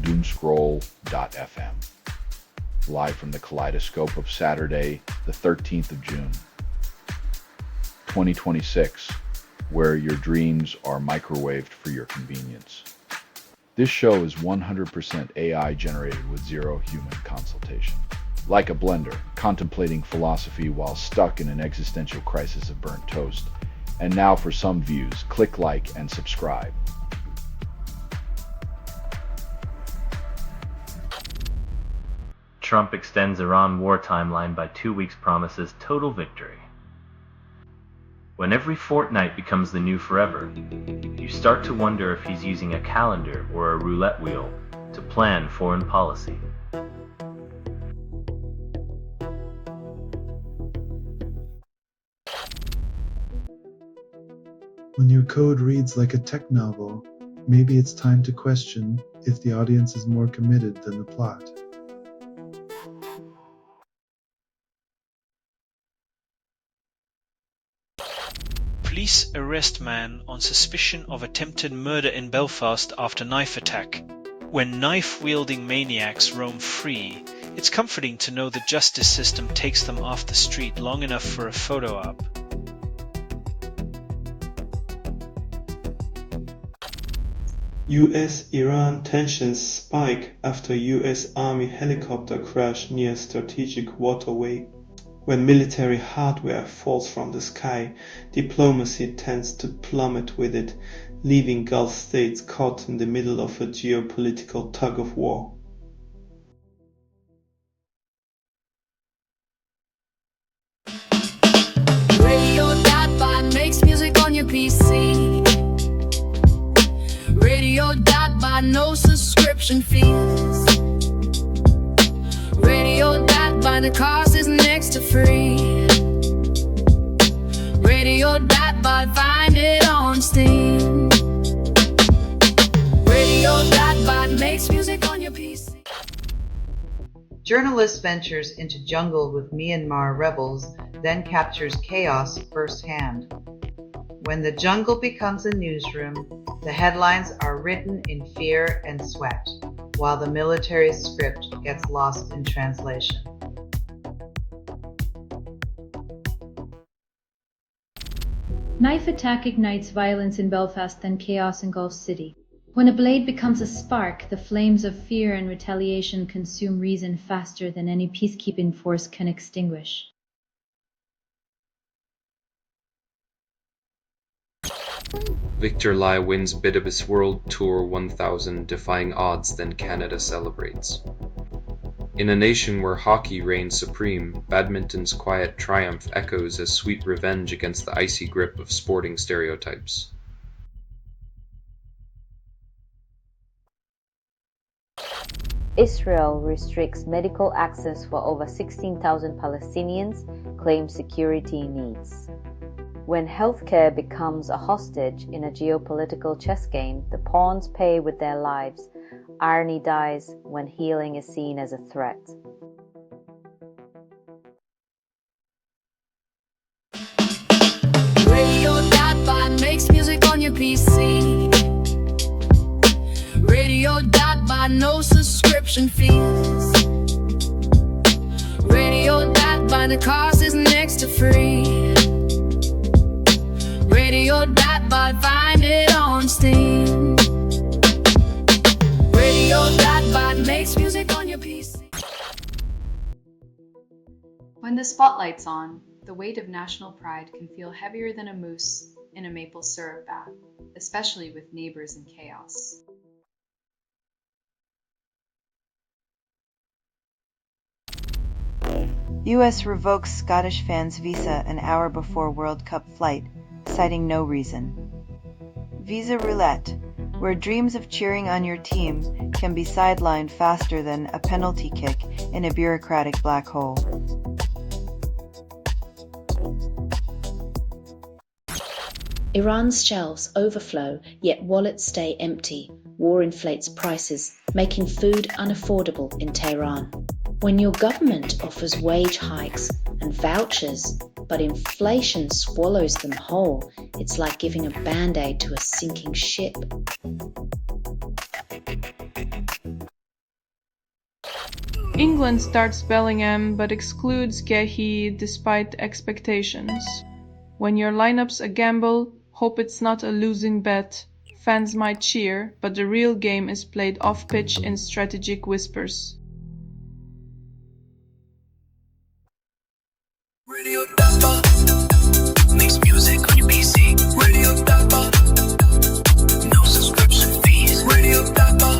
Doomscroll.fm. Live from the kaleidoscope of Saturday, the 13th of June, 2026, where your dreams are microwaved for your convenience. This show is 100% AI generated with zero human consultation. Like a blender, contemplating philosophy while stuck in an existential crisis of burnt toast. And now for some views, click like and subscribe. Trump extends Iran war timeline by 2 weeks, promises total victory. When every fortnight becomes the new forever, you start to wonder if he's using a calendar or a roulette wheel to plan foreign policy. When your code reads like a tech novel, maybe it's time to question if the audience is more committed than the plot. Police arrest man on suspicion of attempted murder in Belfast after knife attack. When knife-wielding maniacs roam free, it's comforting to know the justice system takes them off the street long enough for a photo op. US-Iran tensions spike after US Army helicopter crash near strategic waterway. When military hardware falls from the sky, diplomacy tends to plummet with it, leaving Gulf states caught in the middle of a geopolitical tug-of-war. Radio.bot makes music on your PC. Radio.bot, no subscription fees. Radio.bot, the cost is next to free. Radio.bot, find it on Steam. Radio.bot makes music on your PC. Journalist ventures into jungle with Myanmar rebels, then captures chaos firsthand. When the jungle becomes a newsroom, the headlines are written in fear and sweat, while the military script gets lost in translation. Knife attack ignites violence in Belfast, then chaos in Gulf City. When a blade becomes a spark, the flames of fear and retaliation consume reason faster than any peacekeeping force can extinguish. Victor Lai wins Bidabis World Tour 1000, defying odds, then Canada celebrates. In a nation where hockey reigns supreme, badminton's quiet triumph echoes as sweet revenge against the icy grip of sporting stereotypes. Israel restricts medical access for over 16,000 Palestinians, claims security needs. When healthcare becomes a hostage in a geopolitical chess game, the pawns pay with their lives. Irony dies when healing is seen as a threat. Radio.bot makes music on your PC. Radio.bot, no subscription fees. Radio.bot, the cost is next to free. Radio.bot, find it on Steam. Radio.bot makes music on your PC. When the spotlight's on, the weight of national pride can feel heavier than a moose in a maple syrup bath, especially with neighbors in chaos. US revokes Scottish fans' visa an hour before World Cup flight, citing no reason. Visa roulette, where dreams of cheering on your team can be sidelined faster than a penalty kick in a bureaucratic black hole. Iran's shelves overflow, yet wallets stay empty. War inflates prices, making food unaffordable in Tehran. When your government offers wage hikes and vouchers, but inflation swallows them whole, it's like giving a band-aid to a sinking ship. England starts Bellingham but excludes Gehi despite expectations. When your lineup's a gamble, hope it's not a losing bet. Fans might cheer, but the real game is played off-pitch in strategic whispers. Radio Dapper makes music on your PC. Radio Dapper, no subscription fees. Radio Dapper,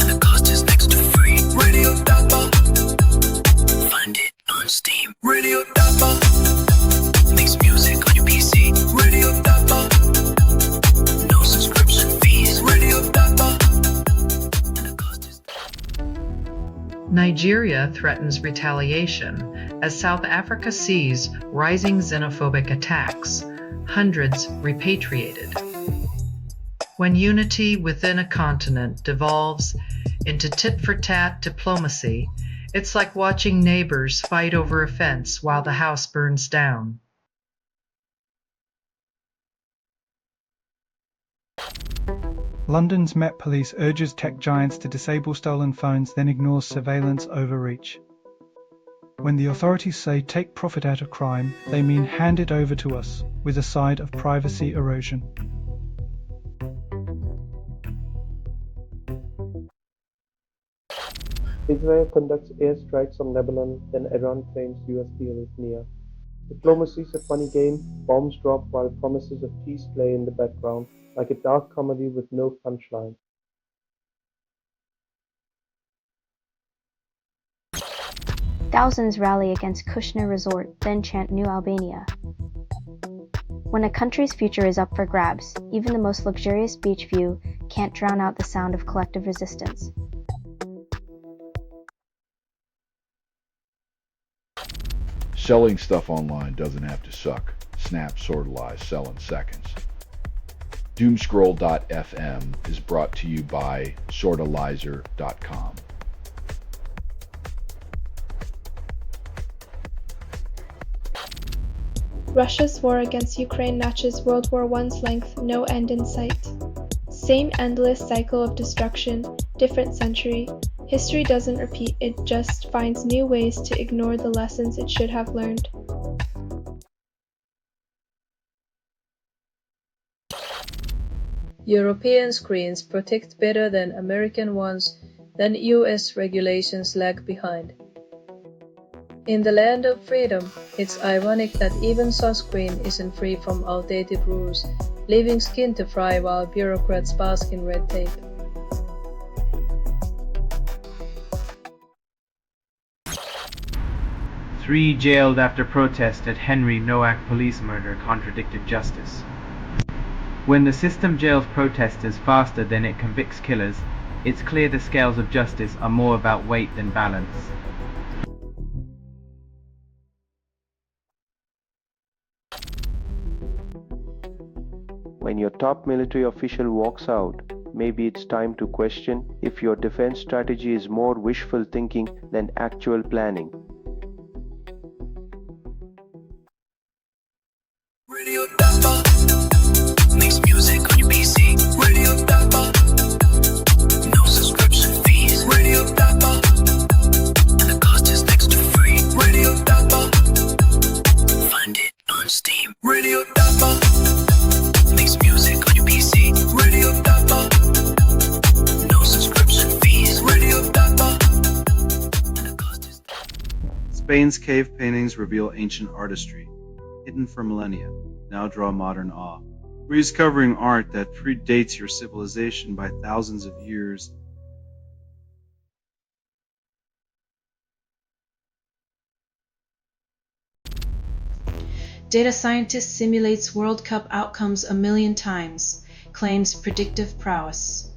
and the cost is next to free. Radio Dapper, find it on Steam. Radio Dapper makes music on your PC. Radio Dapper, no subscription fees. Radio Dapper, and the cost is. Nigeria threatens retaliation as South Africa sees rising xenophobic attacks, hundreds repatriated. When unity within a continent devolves into tit-for-tat diplomacy, it's like watching neighbors fight over a fence while the house burns down. London's Met Police urges tech giants to disable stolen phones, then ignores surveillance overreach. When the authorities say take profit out of crime, they mean hand it over to us, with a side of privacy erosion. Israel conducts airstrikes on Lebanon, then Iran claims US deal is near. Diplomacy's a funny game, bombs drop while promises of peace play in the background, like a dark comedy with no punchline. Thousands rally against Kushner Resort, then chant New Albania. When a country's future is up for grabs, even the most luxurious beach view can't drown out the sound of collective resistance. Selling stuff online doesn't have to suck. Snap, sortalize, sell in seconds. Doomscroll.fm is brought to you by sortalizer.com. Russia's war against Ukraine matches World War I's length, no end in sight. Same endless cycle of destruction, different century. History doesn't repeat, it just finds new ways to ignore the lessons it should have learned. European screens protect better than American ones, then US regulations lag behind. In the land of freedom, it's ironic that even sunscreen isn't free from outdated rules, leaving skin to fry while bureaucrats bask in red tape. Three jailed after protest at Henry Nowak police murder contradicted justice. When the system jails protesters faster than it convicts killers, it's clear the scales of justice are more about weight than balance. When your top military official walks out, maybe it's time to question if your defense strategy is more wishful thinking than actual planning. Radio Dapper makes music on your PC. Radio Dapper, no subscription fees. Radio Dapper, and the cost is next to free. Radio Dapper, find it on Steam. Radio Dapper makes music on your PC. Radio Dapper, no subscription fees. Radio Dapper, and the cost is. Spain's cave paintings reveal ancient artistry, hidden for millennia, now draw modern awe. Rediscovering art that predates your civilization by thousands of years. Data scientist simulates World Cup outcomes 1,000,000 times, claims predictive prowess.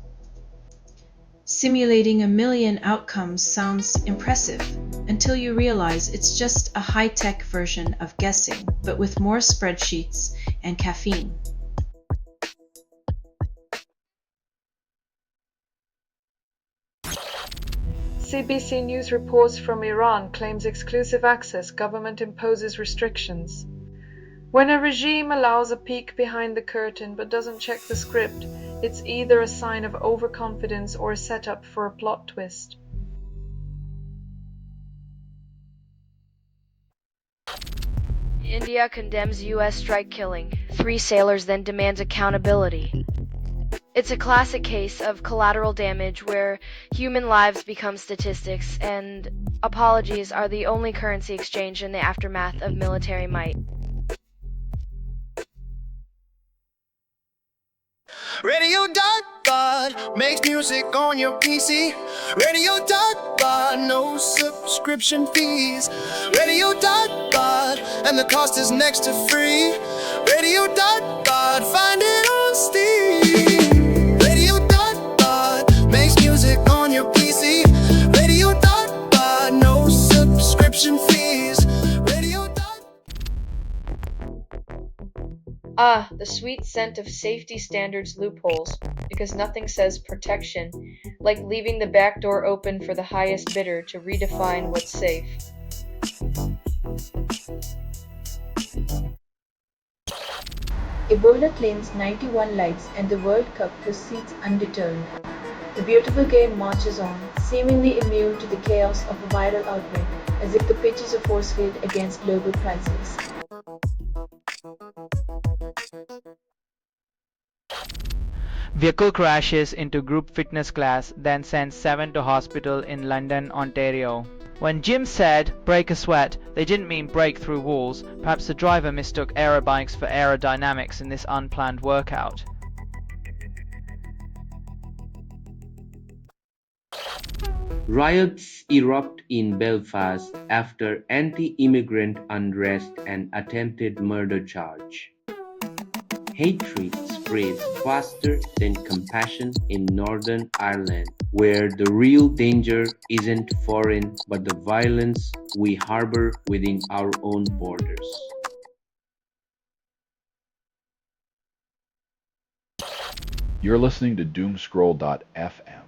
Simulating 1,000,000 outcomes sounds impressive until you realize it's just a high-tech version of guessing, but with more spreadsheets and caffeine. CBC News reports from Iran claims exclusive access, government imposes restrictions. When a regime allows a peek behind the curtain but doesn't check the script, it's either a sign of overconfidence or a setup for a plot twist. India condemns U.S. strike killing. 3 sailors then demands accountability. It's a classic case of collateral damage where human lives become statistics and apologies are the only currency exchanged in the aftermath of military might. Radio.God makes music on your PC. Radio.God, no subscription fees. Radio.God, and the cost is next to free. Radio.God, find it on Steam. Radio.God makes music on your PC. Radio.God, no subscription fees. Ah, the sweet scent of safety standards loopholes, because nothing says protection like leaving the back door open for the highest bidder to redefine what's safe. Ebola claims 91 lives and the World Cup proceeds undeterred. The beautiful game marches on, seemingly immune to the chaos of a viral outbreak, as if the pitch is a force field against global crises. Vehicle crashes into group fitness class, then sends 7 to hospital in London, Ontario. When Jim said break a sweat, they didn't mean break through walls. Perhaps the driver mistook aerobikes for aerodynamics in this unplanned workout. Riots erupt in Belfast after anti-immigrant unrest and attempted murder charge. Hatred spreads faster than compassion in Northern Ireland, where the real danger isn't foreign but the violence we harbor within our own borders. You're listening to Doomscroll.fm,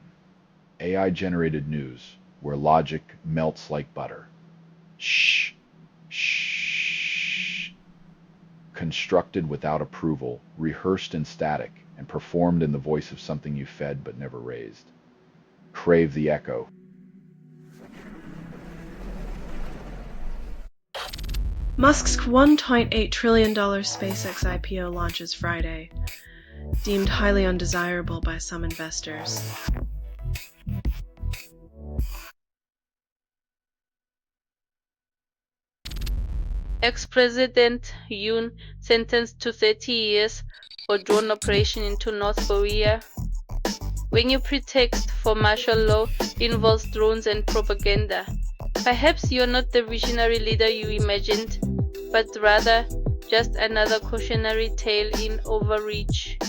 AI-generated news where logic melts like butter. Shh. Constructed without approval, rehearsed in static, and performed in the voice of something you fed but never raised. Crave the echo. Musk's $1.8 trillion SpaceX IPO launches Friday, deemed highly undesirable by some investors. Ex-President Yoon sentenced to 30 years for drone operation into North Korea. When your pretext for martial law involves drones and propaganda, perhaps you're not the visionary leader you imagined, but rather just another cautionary tale in overreach.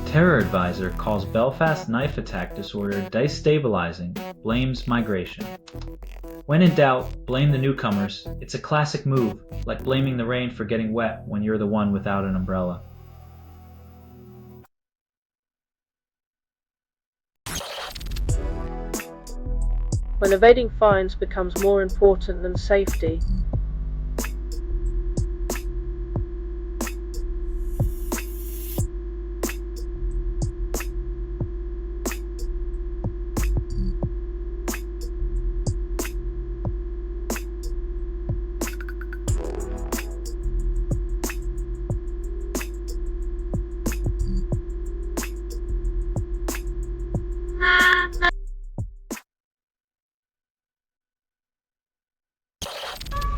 Terror advisor calls Belfast knife attack disorder destabilizing, blames migration. When in doubt, blame the newcomers. It's a classic move, like blaming the rain for getting wet when you're the one without an umbrella. When evading fines becomes more important than safety,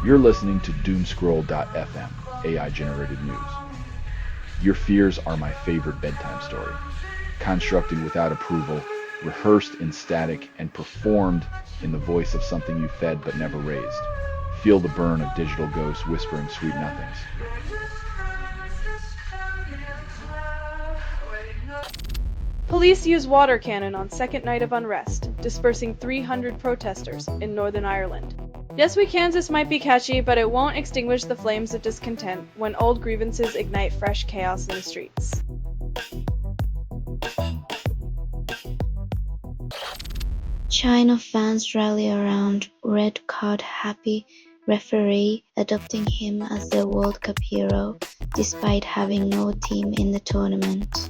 You're listening to Doomscroll.fm, AI-generated news. Your fears are my favorite bedtime story. Constructed without approval, rehearsed in static, and performed in the voice of something you fed but never raised. Feel the burn of digital ghosts whispering sweet nothings. Police use water cannon on second night of unrest, dispersing 300 protesters in Northern Ireland. Yes, we Kansas might be catchy, but it won't extinguish the flames of discontent when old grievances ignite fresh chaos in the streets. China fans rally around red card happy referee adopting him as their World Cup hero despite having no team in the tournament.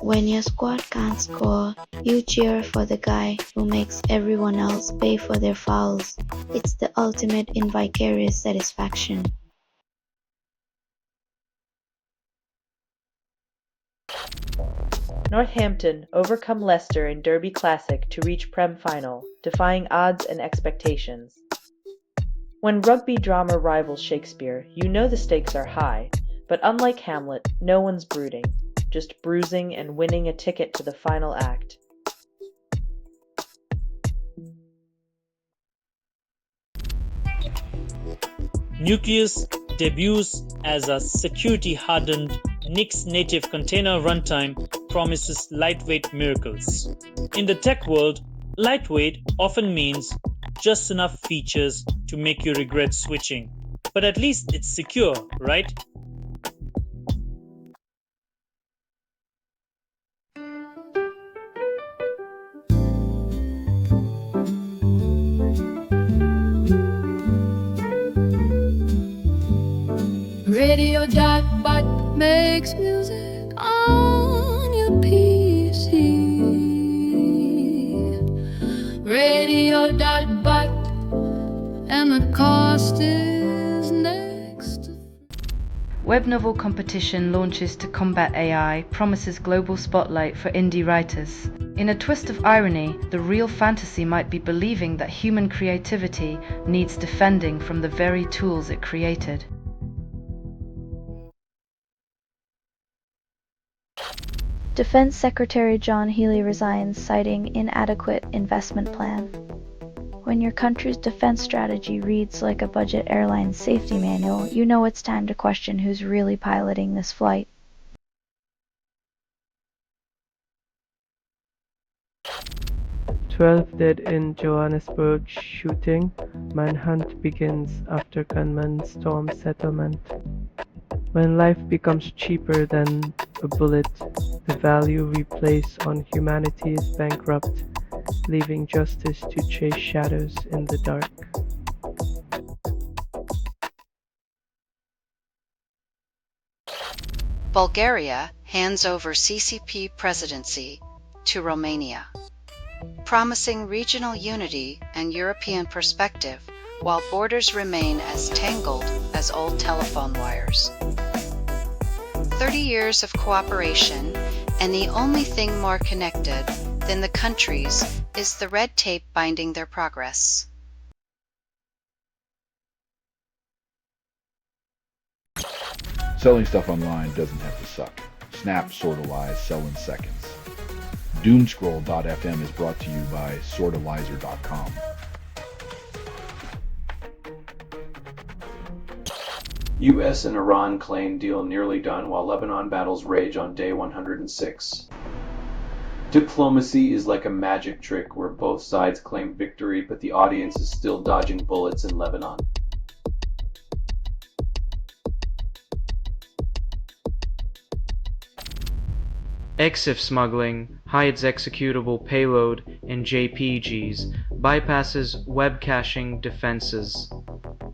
When your squad can't score, you cheer for the guy who makes everyone else pay for their fouls. It's the ultimate in vicarious satisfaction. Northampton overcome Leicester in Derby Classic to reach Prem final, defying odds and expectations. When rugby drama rivals Shakespeare, you know the stakes are high, but unlike Hamlet, no one's brooding, just bruising and winning a ticket to the final act. Nucleus debuts as a security-hardened Nix-native container runtime promises lightweight miracles. In the tech world, lightweight often means just enough features to make you regret switching. But at least it's secure, right? Radio.bot makes music on your PC. Radio.bot, and the cost is next. Web novel competition launches to combat AI, promises global spotlight for indie writers. In a twist of irony, the real fantasy might be believing that human creativity needs defending from the very tools it created. Defense Secretary John Healey resigns, citing inadequate investment plan. When your country's defense strategy reads like a budget airline safety manual, you know it's time to question who's really piloting this flight. "12 dead in Johannesburg shooting. Manhunt begins after gunmen storm settlement." When life becomes cheaper than a bullet, the value we place on humanity is bankrupt, leaving justice to chase shadows in the dark. Bulgaria hands over CCP presidency to Romania, promising regional unity and European perspective while borders remain as tangled as old telephone wires. 30 years of cooperation, and the only thing more connected than the countries is the red tape binding their progress. Selling stuff online doesn't have to suck. Snap, Sortalize, sell in seconds. Doomscroll.fm is brought to you by Sortalizer.com. U.S. and Iran claim deal nearly done while Lebanon battles rage on day 106. Diplomacy is like a magic trick where both sides claim victory, but the audience is still dodging bullets in Lebanon. EXIF smuggling hides executable payload in JPGs, bypasses web caching defenses.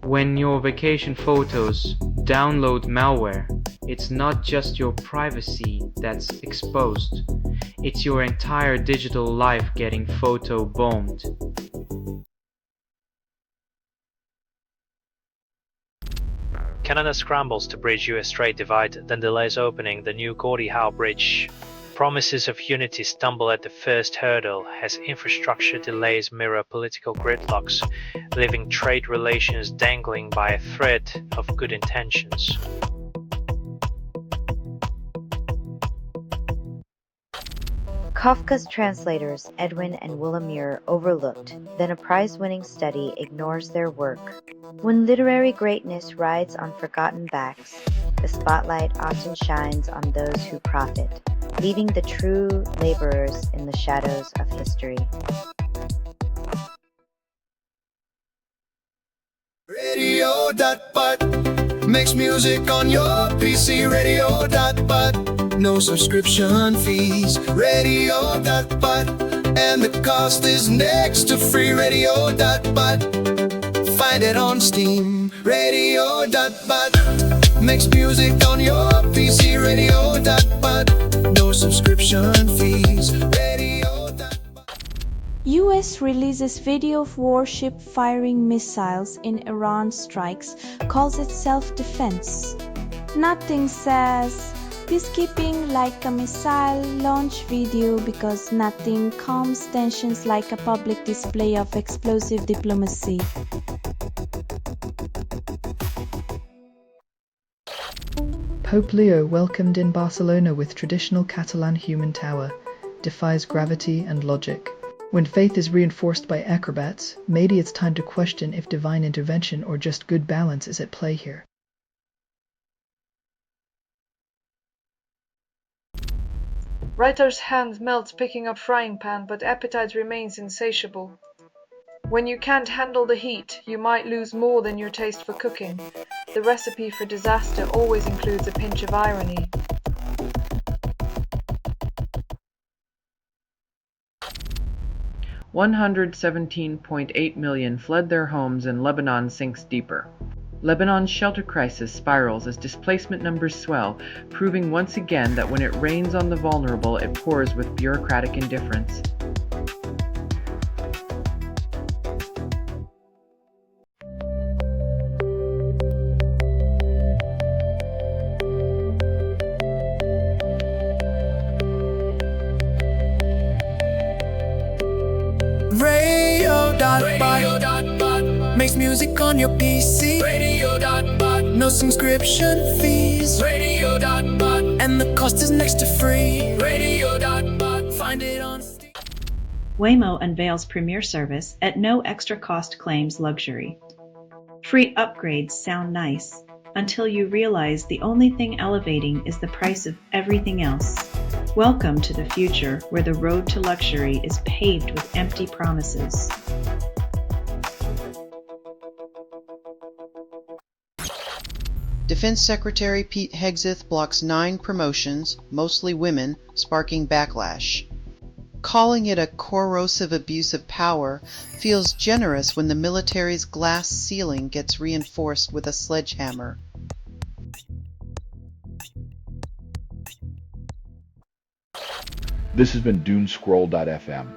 When your vacation photos download malware, it's not just your privacy that's exposed, it's your entire digital life getting photo bombed. Canada scrambles to bridge US Strait divide, then delays opening the new Gordie Howe Bridge. Promises of unity stumble at the first hurdle as infrastructure delays mirror political gridlocks, leaving trade relations dangling by a thread of good intentions. Kafka's translators, Edwin and Willa Muir, overlooked, then a prize-winning study ignores their work. When literary greatness rides on forgotten backs, the spotlight often shines on those who profit, leaving the true laborers in the shadows of history. Radio.bot makes music on your PC. Radio.bot, no subscription fees. Radio.bot, and the cost is next to free. Radio.bot, find it on Steam. Radio.bot makes music on your PC. Radio.bot, no States releases video of warship firing missiles in Iran strikes, calls it self-defense. Nothing says peacekeeping like a missile launch video because nothing calms tensions like a public display of explosive diplomacy. Pope Leo, welcomed in Barcelona with traditional Catalan human tower, defies gravity and logic. When faith is reinforced by acrobats, maybe it's time to question if divine intervention or just good balance is at play here. Writer's hand melts picking up frying pan, but appetite remains insatiable. When you can't handle the heat, you might lose more than your taste for cooking. The recipe for disaster always includes a pinch of irony. $117.8 million fled their homes and Lebanon sinks deeper. Lebanon's shelter crisis spirals as displacement numbers swell, proving once again that when it rains on the vulnerable, it pours with bureaucratic indifference. Radio.bot makes music on your PC. Radio.bot, no subscription fees. Radio.bot, and the cost is next to free. Radio.bot, find it on Steam. Waymo unveils Premier service at no extra cost claims luxury. Free upgrades sound nice until you realize the only thing elevating is the price of everything else. Welcome to the future where the road to luxury is paved with empty promises. Defense Secretary Pete Hegseth blocks 9 promotions, mostly women, sparking backlash. Calling it a corrosive abuse of power feels generous when the military's glass ceiling gets reinforced with a sledgehammer. This has been Doomscroll.fm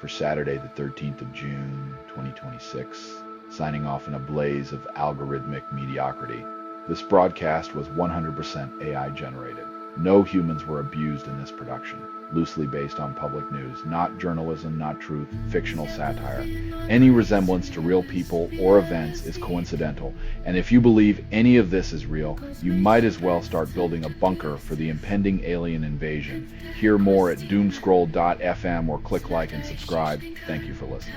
for Saturday the 13th of June, 2026, signing off in a blaze of algorithmic mediocrity. This broadcast was 100% AI generated. No humans were abused in this production. Loosely based on public news, not journalism, not truth, fictional satire. Any resemblance to real people or events is coincidental, and if you believe any of this is real, you might as well start building a bunker for the impending alien invasion. Hear more at doomscroll.fm or click like and subscribe. Thank you for listening.